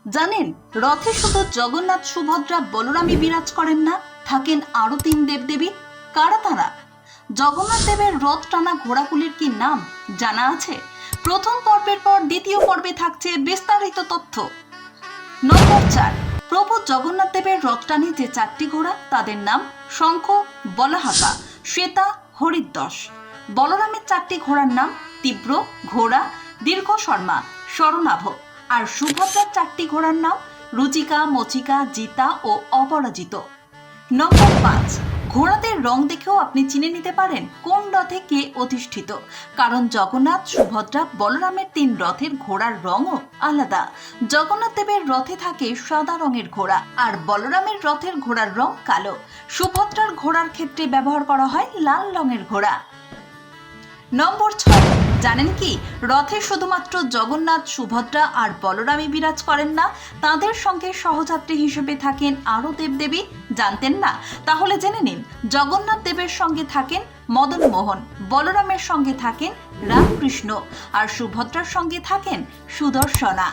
জানেন, রথে শুধু জগন্নাথ সুভদ্রা বলরামই বিরাজ করেন না, থাকেন আরো 3 দেবদেবী। কারা তারা? জগন্নাথ দেবের রথ টানা ঘোড়াগুলির কি নাম জানা আছে? প্রথম পর্বের পর দ্বিতীয় পর্বে থাকছে বিস্তারিত তথ্য। নম্বর 4, প্রভু জগন্নাথ দেবের রথ টানে যে 4টি ঘোড়া, তাদের নাম শঙ্খ, বলহাকা, শ্বেতা, হরিদ্বস। বলরামের 4টি ঘোড়ার নাম তীব্র, ঘোড়া, দীর্ঘ শর্মা, স্বরনাভ। আর সুভদ্রার 4টি ঘোড়ার নাম রুচিকা, মচিকা, জিতা ও অপরাজিত। নম্বর 5, ঘোড়াদের রং দেখেও আপনি চিনে নিতে পারেন কোন রথে কে অধিষ্ঠিত, কারণ জগন্নাথ, সুভদ্রা, বলরামের 3 রথের ঘোড়ার রঙও আলাদা। জগন্নাথ দেবের রথে থাকে সাদা রঙের ঘোড়া, আর বলরামের রথের ঘোড়ার রং কালো। সুভদ্রার ঘোড়ার ক্ষেত্রে ব্যবহার করা হয় লাল রঙের ঘোড়া। নম্বর 6, জানেন কি রথে শুধুমাত্র জগন্নাথ, সুভদ্রা আর বলরামই বিরাজ করেন না, তাদের সঙ্গে সহযাত্রী হিসেবে থাকেন আরও দেবদেবী। জানতেন না? তাহলে জেনে নিন। জগন্নাথ দেবের সঙ্গে থাকেন মদন মোহন, বলরামের সঙ্গে থাকেন রামকৃষ্ণ, আর সুভদ্রার সঙ্গে থাকেন সুদর্শনা।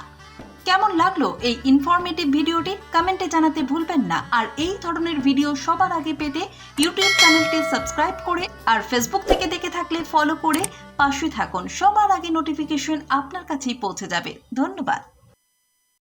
কেমন লাগলো এই ইনফরমেটিভ ভিডিওটি? কমেন্টে জানাতে ভুলবেন না। আর এই ধরনের ভিডিও সবার আগে পেতে ইউটিউব চ্যানেলটি সাবস্ক্রাইব করে আর ফেসবুক থেকে দেখে থাকলে ফলো করে পাশে থাকুন। সবার আগে নোটিফিকেশন আপনার কাছেই পৌঁছে যাবে। ধন্যবাদ।